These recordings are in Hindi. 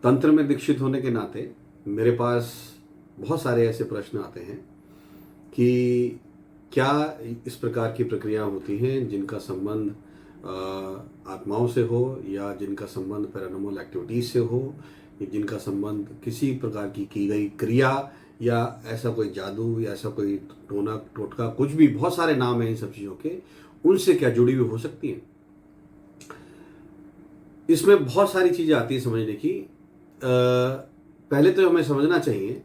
तंत्र में दीक्षित होने के नाते मेरे पास बहुत सारे ऐसे प्रश्न आते हैं कि क्या इस प्रकार की प्रक्रिया होती हैं जिनका संबंध आत्माओं से हो, या जिनका संबंध पैरानॉर्मल एक्टिविटीज से हो, या जिनका संबंध किसी प्रकार की गई क्रिया, या ऐसा कोई जादू, या ऐसा कोई टोना टोटका, कुछ भी, बहुत सारे नाम हैं इन सब चीज़ों के, उनसे क्या जुड़ी हुई हो सकती हैं। इसमें बहुत सारी चीज़ें आती है समझने की। पहले तो हमें समझना चाहिए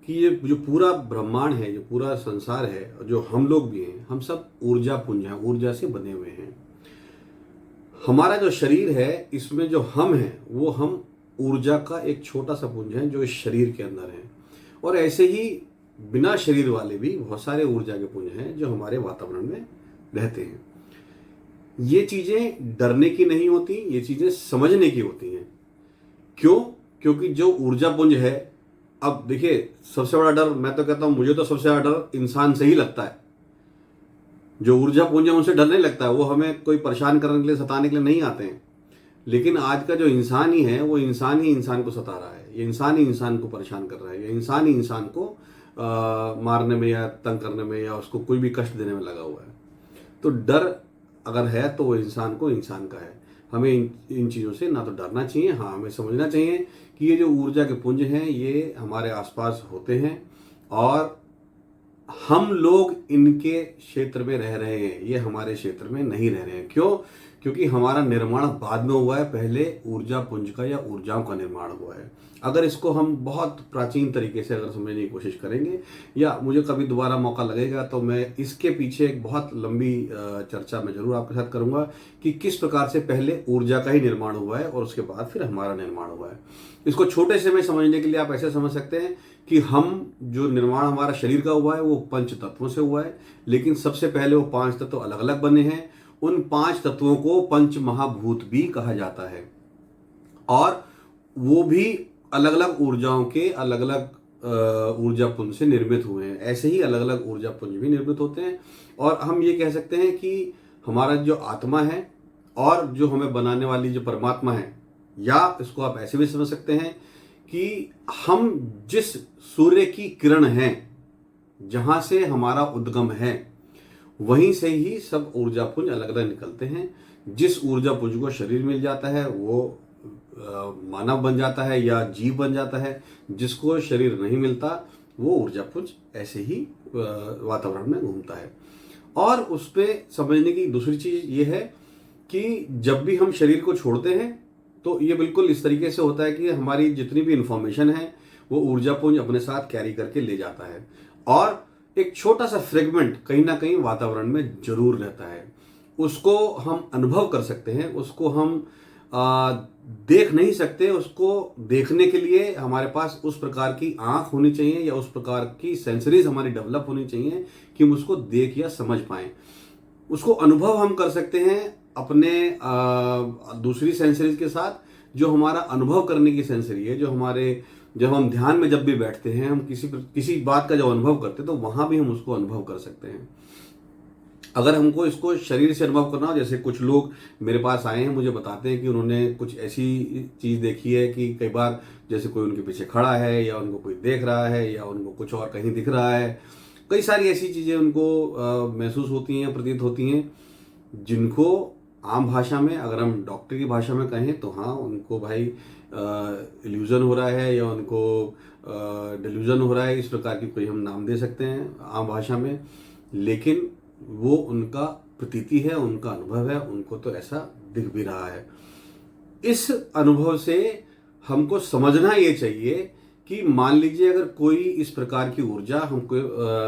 कि ये जो पूरा ब्रह्मांड है, जो पूरा संसार है, जो हम लोग भी हैं, हम सब ऊर्जा पुंज हैं, ऊर्जा से बने हुए हैं। हमारा जो शरीर है, इसमें जो हम हैं वो हम ऊर्जा का एक छोटा सा पुंज है जो इस शरीर के अंदर है। और ऐसे ही बिना शरीर वाले भी बहुत सारे ऊर्जा के पुंज हैं जो हमारे वातावरण में रहते हैं। ये चीज़ें डरने की नहीं होती, ये चीज़ें समझने की होती हैं। क्यों? क्योंकि जो ऊर्जा पुंज है, अब देखिए, सबसे बड़ा डर, मैं तो कहता हूं, मुझे तो सबसे बड़ा डर इंसान से ही लगता है। जो ऊर्जा पुंज है उनसे डर नहीं लगता है, वो हमें कोई परेशान करने के लिए, सताने के लिए नहीं आते हैं। लेकिन आज का जो इंसान ही है, वो इंसान ही इंसान को सता रहा है, ये इंसान ही इंसान को परेशान कर रहा है, ये इंसान ही इंसान को मारने में या तंग करने में या उसको कोई भी कष्ट देने में लगा हुआ है। तो डर अगर है तो वो इंसान को इंसान का है। हमें इन चीज़ों से ना तो डरना चाहिए, हाँ हमें समझना चाहिए कि ये जो ऊर्जा के पुंज हैं ये हमारे आसपास होते हैं और हम लोग इनके क्षेत्र में रह रहे हैं, ये हमारे क्षेत्र में नहीं रह रहे हैं। क्यों? क्योंकि हमारा निर्माण बाद में हुआ है, पहले ऊर्जा पुंज का या ऊर्जाओं का निर्माण हुआ है। अगर इसको हम बहुत प्राचीन तरीके से अगर समझने की कोशिश करेंगे, या मुझे कभी दोबारा मौका लगेगा तो मैं इसके पीछे एक बहुत लंबी चर्चा मैं जरूर आपके साथ करूंगा कि किस प्रकार से पहले ऊर्जा का ही निर्माण हुआ है और उसके बाद फिर हमारा निर्माण हुआ है। इसको छोटे से में समझने के लिए आप ऐसे समझ सकते हैं कि हम जो निर्माण हमारा शरीर का हुआ है वो 5 तत्वों से हुआ है, लेकिन सबसे पहले वो 5 तत्व अलग अलग बने हैं। उन 5 तत्वों को पंच महाभूत भी कहा जाता है और वो भी अलग अलग ऊर्जाओं के अलग अलग ऊर्जा पुंज से निर्मित हुए हैं। ऐसे ही अलग अलग ऊर्जा पुंज भी निर्मित होते हैं। और हम ये कह सकते हैं कि हमारा जो आत्मा है और जो हमें बनाने वाली जो परमात्मा है, या इसको आप ऐसे भी समझ सकते हैं कि हम जिस सूर्य की किरण हैं, जहां से हमारा उद्गम है, वहीं से ही सब ऊर्जा पुंज अलग अलग निकलते हैं। जिस ऊर्जा पुंज को शरीर मिल जाता है वो मानव बन जाता है या जीव बन जाता है, जिसको शरीर नहीं मिलता वो ऊर्जा पुंज ऐसे ही वातावरण में घूमता है। और उस पे समझने की दूसरी चीज ये है कि जब भी हम शरीर को छोड़ते हैं तो ये बिल्कुल इस तरीके से होता है कि हमारी जितनी भी इंफॉर्मेशन है वो ऊर्जा पुंज अपने साथ कैरी करके ले जाता है और एक छोटा सा फ्रेगमेंट कहीं ना कहीं वातावरण में जरूर रहता है। उसको हम अनुभव कर सकते हैं, उसको हम देख नहीं सकते। उसको देखने के लिए हमारे पास उस प्रकार की आंख होनी चाहिए या उस प्रकार की सेंसरीज हमारी डेवलप होनी चाहिए कि हम उसको देख या समझ पाएं। उसको अनुभव हम कर सकते हैं अपने दूसरी सेंसरीज के साथ, जो हमारा अनुभव करने की सेंसरी है, जो हमारे, जब हम ध्यान में जब भी बैठते हैं, हम किसी बात का जब अनुभव करते हैं तो वहां भी हम उसको अनुभव कर सकते हैं। अगर हमको इसको शरीर से अनुभव करना हो, जैसे कुछ लोग मेरे पास आए हैं, मुझे बताते हैं कि उन्होंने कुछ ऐसी चीज़ देखी है कि कई बार जैसे कोई उनके पीछे खड़ा है या उनको कोई देख रहा है या उनको कुछ और कहीं दिख रहा है। कई सारी ऐसी चीज़ें उनको महसूस होती हैं, प्रतीत होती हैं, जिनको आम भाषा में, अगर हम डॉक्टर की भाषा में कहें तो हाँ, उनको भाई इल्यूजन हो रहा है या उनको डिल्यूजन हो रहा है, इस प्रकार की कोई हम नाम दे सकते हैं आम भाषा में। लेकिन वो उनका प्रतीति है, उनका अनुभव है, उनको तो ऐसा दिख भी रहा है। इस अनुभव से हमको समझना ये चाहिए कि मान लीजिए अगर कोई इस प्रकार की ऊर्जा हमको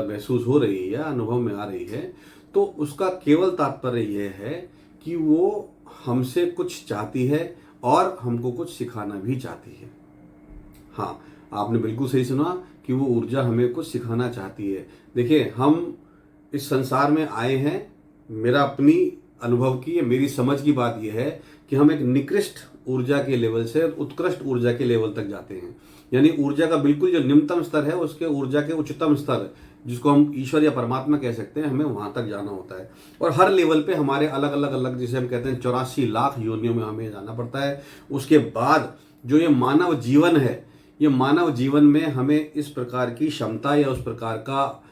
महसूस हो रही है या अनुभव में आ रही है, तो उसका केवल तात्पर्य यह है कि वो हमसे कुछ चाहती है और हमको कुछ सिखाना भी चाहती है। हाँ, आपने बिल्कुल सही सुना कि वो ऊर्जा हमें कुछ सिखाना चाहती है। देखिए, हम इस संसार में आए हैं, मेरा अपनी अनुभव की, मेरी समझ की बात यह है कि हम एक निकृष्ट ऊर्जा के लेवल से उत्कृष्ट ऊर्जा के लेवल तक जाते हैं। यानी ऊर्जा का बिल्कुल जो निम्नतम स्तर है, उसके ऊर्जा के उच्चतम स्तर, जिसको हम ईश्वर या परमात्मा कह सकते हैं, हमें वहां तक जाना होता है। और हर लेवल पे हमारे अलग अलग, जिसे हम कहते हैं 84 लाख योनियों में हमें जाना पड़ता है। उसके बाद जो ये मानव जीवन है, ये मानव जीवन में हमें इस प्रकार की क्षमता या उस प्रकार का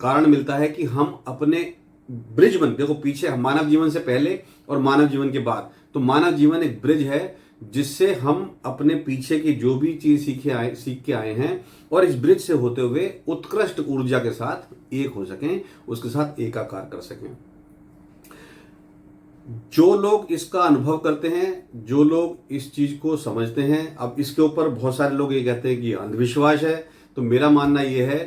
कारण मिलता है कि हम अपने ब्रिज बन, देखो पीछे मानव जीवन से पहले और मानव जीवन के बाद, तो मानव जीवन एक ब्रिज है जिससे हम अपने पीछे की जो भी चीज सीख के आए हैं और इस ब्रिज से होते हुए उत्कृष्ट ऊर्जा के साथ एक हो सकें, उसके साथ एकाकार कर सकें। जो लोग इसका अनुभव करते हैं, जो लोग इस चीज को समझते हैं, अब इसके ऊपर बहुत सारे लोग ये कहते हैं कि अंधविश्वास है, तो मेरा मानना यह है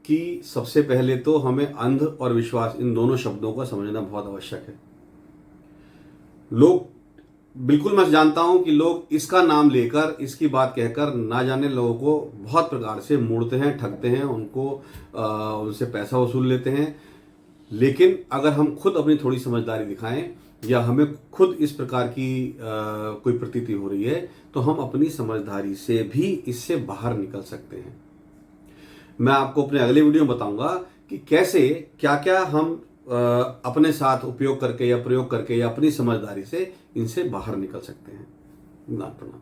कि सबसे पहले तो हमें अंध और विश्वास इन दोनों शब्दों का समझना बहुत आवश्यक है। लोग बिल्कुल, मैं जानता हूं कि लोग इसका नाम लेकर, इसकी बात कहकर ना जाने लोगों को बहुत प्रकार से मोड़ते हैं, ठगते हैं, उनसे पैसा वसूल लेते हैं। लेकिन अगर हम खुद अपनी थोड़ी समझदारी दिखाएं या हमें खुद इस प्रकार की कोई प्रतीति हो रही है, तो हम अपनी समझदारी से भी इससे बाहर निकल सकते हैं। मैं आपको अपने अगले वीडियो में बताऊंगा कि कैसे क्या क्या हम अपने साथ उपयोग करके या प्रयोग करके या अपनी समझदारी से इनसे बाहर निकल सकते हैं। प्रणाम।